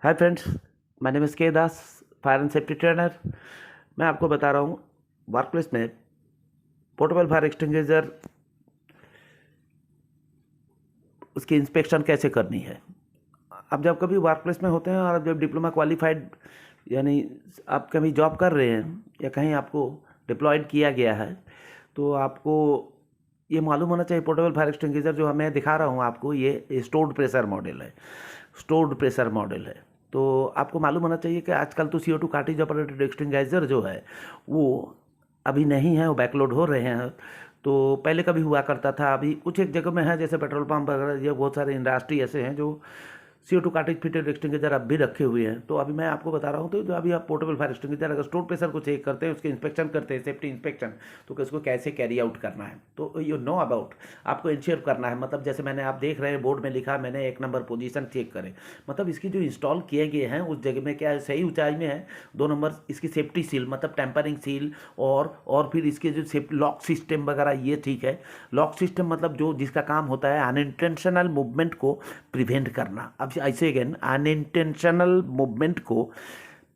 Hi friends, my name is के दास, fire and safety trainer. मैं आपको बता रहा हूँ वर्क प्लेस में पोर्टेबल फायर एक्सटिंग्विशर उसकी इंस्पेक्शन कैसे करनी है। अब जब कभी वर्क प्लेस में होते हैं और जब डिप्लोमा क्वालिफाइड यानी आप कभी जॉब कर रहे हैं या कहीं आपको डिप्लॉयड किया गया है तो आपको ये मालूम होना चाहिए पोर्टेबल फायर एक्सटिंग्विशर जो मैं दिखा रहा हूँ आपको ये स्टोर्ड प्रेशर मॉडल है। स्टोर्ड प्रेशर मॉडल है तो आपको मालूम होना चाहिए कि आजकल तो CO2 कार्ट्रिज ऑपरेटेड एक्सटिंग्विशर जो है वो अभी नहीं है, वो बैकलोड हो रहे हैं। तो पहले कभी हुआ करता था, अभी कुछ एक जगह में है जैसे पेट्रोल पंप वगैरह, ये बहुत सारे इंडस्ट्री ऐसे हैं जो CO2 कार्ट्रिज फिटेड एक्सटिंग्विशर अब भी रखे हुए हैं। तो अभी मैं आपको बता रहा हूँ तो जो अभी आप पोर्टेबल फायर एक्सटिंग्विशर अगर स्टोर प्रेशर को चेक करते हैं, उसके इंस्पेक्शन करते हैं, सेफ्टी इंस्पेक्शन, तो उसको कैसे कैरी आउट करना है तो यू नो अबाउट आपको इंश्योर करना है। मतलब जैसे मैंने आप देख रहे हैं बोर्ड में लिखा, मैंने 1 नंबर पोजीशन चेक करें, मतलब इसकी जो इंस्टॉल किए गए हैं उस जगह में क्या है, सही ऊंचाई में है। 2 नंबर इसकी सेफ्टी सील मतलब टेम्परिंग सील और फिर इसके जो सेफ्टी लॉक सिस्टम वगैरह ये ठीक है। लॉक सिस्टम मतलब जो जिसका काम होता है अनइंटेंशनल मूवमेंट को प्रिवेंट करना। अब ऐसे अगेन अनइंटेंशनल मूवमेंट को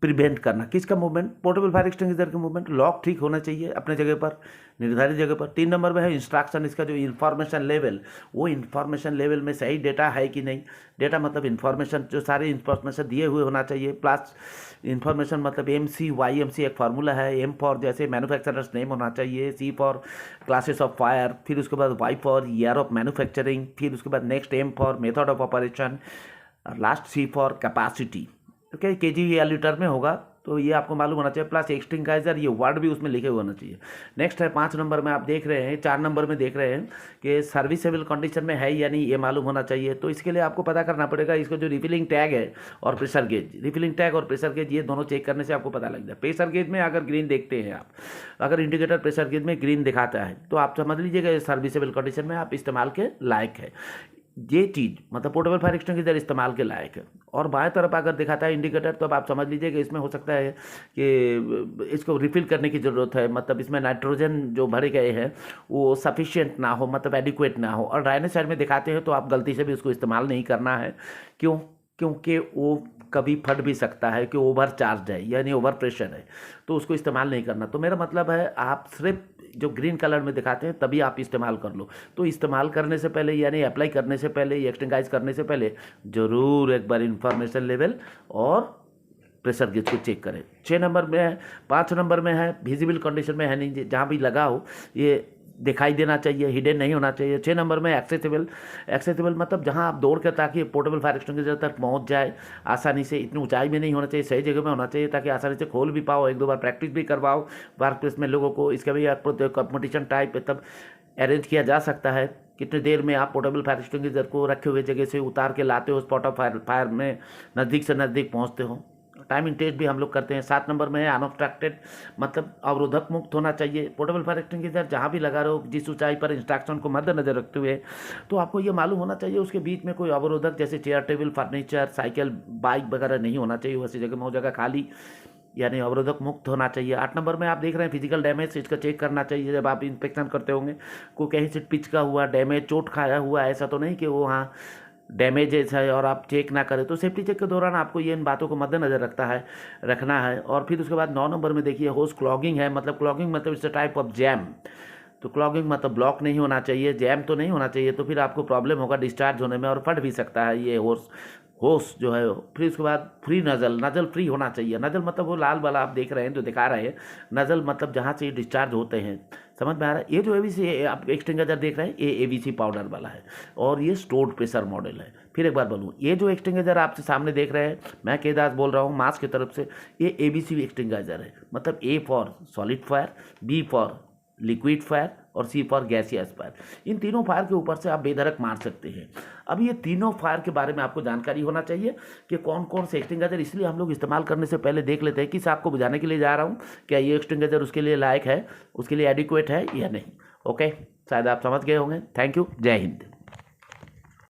प्रिवेंट करना, किसका मूवमेंट, पोर्टेबल फायर एक्सटिंग्विशर का मूवमेंट। लॉक ठीक होना चाहिए अपने जगह पर, निर्धारित जगह पर। 3 नंबर में है इंस्ट्रक्शन, इसका जो इन्फॉर्मेशन लेवल, वो इन्फॉर्मेशन लेवल में सही डेटा है कि नहीं। डेटा मतलब इन्फॉर्मेशन, जो सारे इन्फॉर्मेशन दिए हुए होना चाहिए। प्लस इन्फॉर्मेशन मतलब MCYMC एक फार्मूला है। M फॉर जैसे मैन्युफैक्चरर्स नेम होना चाहिए, C for classes of fire, फिर उसके बाद Y for year of manufacturing, फिर उसके बाद next M for method of operation, और last C for capacity. Okay, kg या लीटर में होगा तो ये आपको मालूम होना चाहिए। प्लस एक्सटिंग्विशर ये वर्ड भी उसमें लिखे हुए होना चाहिए। नेक्स्ट है 5 नंबर में आप देख रहे हैं, 4 नंबर में देख रहे हैं कि सर्विसेबल कंडीशन में है या नहीं, ये मालूम होना चाहिए। तो इसके लिए आपको पता करना पड़ेगा इसको जो रिफिलिंग टैग है और प्रेशर गेज, रिफिलिंग टैग और प्रेशर गेज ये दोनों चेक करने से आपको पता लग जाए। प्रेशर गेज में अगर ग्रीन देखते हैं आप, अगर इंडिकेटर प्रेशर गेज में ग्रीन दिखाता है तो आप समझ लीजिएगा सर्विसेबल कंडीशन में आप इस्तेमाल के लायक है। ये चीज़ मतलब पोर्टेबल फायर एक्सटिंग्विशर इस्तेमाल के लायक है। और बाएं तरफ अगर दिखाता है इंडिकेटर तो अब आप समझ लीजिए कि इसमें हो सकता है कि इसको रिफिल करने की ज़रूरत है, मतलब इसमें नाइट्रोजन जो भरे गए हैं वो सफिशिएंट ना हो, मतलब एडिक्वेट ना हो। और राइट साइड में दिखाते हैं तो आप गलती से भी उसको इस्तेमाल नहीं करना है। क्यों? क्योंकि वो कभी फट भी सकता है कि ओवर चार्ज है यानी ओवर प्रेशर है, तो उसको इस्तेमाल नहीं करना। तो मेरा मतलब है आप सिर्फ जो ग्रीन कलर में दिखाते हैं तभी आप इस्तेमाल कर लो। तो इस्तेमाल करने से पहले यानी अप्लाई करने से पहले, एक्सटिंगाइज करने से पहले ज़रूर एक बार इंफॉर्मेशन लेवल और प्रेशर गेज को चेक करें। 6 नंबर में है, 5 नंबर में है विजिबल कंडीशन में है नहीं, जहाँ भी लगा हो ये दिखाई देना चाहिए, हिडन नहीं होना चाहिए। 6 नंबर में एक्सेसिबल, एक्सेसिबल मतलब जहां आप दौड़ कर ताकि पोर्टेबल फायर एक्सटिंग्विशर तक पहुंच जाए आसानी से। इतनी ऊंचाई में नहीं होना चाहिए, सही जगह में होना चाहिए ताकि आसानी से खोल भी पाओ, 1-2 बार प्रैक्टिस भी करवाओ वर्क प्लेस में लोगों को। इसका भी कंपटीशन टाइप तब अरेंज किया जा सकता है। कितनी देर में आप पोर्टेबल फायर एक्सटिंग्विशर को रखे हुए जगह से उतार के लाते हो, स्पॉट ऑफ फायर में नज़दीक से नज़दीक पहुँचते हो। टाइमिंग टेस्ट भी हम लोग करते हैं। 7 नंबर में है अनऑब्स्ट्रक्टेड, मतलब अवरोधक मुक्त होना चाहिए। पोर्टेबल फायर एक्सटिंग्विशर जहाँ भी लगा रहो, जिस ऊंचाई पर इंस्ट्रक्शन को मद्देनजर रखते हुए, तो आपको ये मालूम होना चाहिए उसके बीच में कोई अवरोधक जैसे chair table furniture cycle bike वगैरह नहीं होना चाहिए। वैसी जगह में वो जगह खाली यानी अवरोधक मुक्त होना चाहिए। 8 नंबर में आप देख रहे हैं फिजिकल डैमेज, इसका चेक करना चाहिए जब आप इंस्पेक्शन करते होंगे। कोई कहीं से पिच का हुआ डैमेज, चोट खाया हुआ, ऐसा तो नहीं कि वो हाँ डैमेजेस है और आप चेक ना करें। तो सेफ्टी चेक के दौरान आपको ये इन बातों को मद्देनजर रखना है। और फिर उसके बाद 9 नंबर में देखिए होस क्लॉगिंग है, मतलब क्लॉगिंग मतलब it's a type of jam. तो क्लॉगिंग मतलब ब्लॉक नहीं होना चाहिए, जैम तो नहीं होना चाहिए, तो फिर आपको प्रॉब्लम होगा डिस्चार्ज होने में और फट भी सकता है ये होस जो है। फिर उसके बाद फ्री नज़ल, नज़ल फ्री होना चाहिए। नज़ल मतलब वो लाल वाला आप देख रहे हैं जो दिखा रहे हैं, नज़ल मतलब जहाँ से ये डिस्चार्ज होते हैं। समझ में आ रहा है? ये जो ABC आप एक्सटिंग्विशर देख रहे हैं ये ABC पाउडर वाला है और ये स्टोर्ड प्रेशर मॉडल है। फिर एक बार बोलूँ, ये जो एक्सटिंग्विशर आपसे सामने देख रहे हैं, मैं के दास बोल रहा हूँ मास की तरफ से, ये ABC एक्सटिंग्विशर है। मतलब A for solid fire, B for liquid fire और C फॉर गैसियस फायर। इन तीनों फायर के ऊपर से आप बेधड़क मार सकते हैं। अब ये तीनों फायर के बारे में आपको जानकारी होना चाहिए कि कौन कौन से एक्सटिंग्विशर, इसलिए हम लोग इस्तेमाल करने से पहले देख लेते हैं। किस आपको बुझाने के लिए जा रहा हूँ, क्या ये एक्सटिंग्विशर उसके लिए लायक है, उसके लिए एडिक्वेट है या नहीं। ओके, शायद आप समझ गए होंगे। थैंक यू, जय हिंद।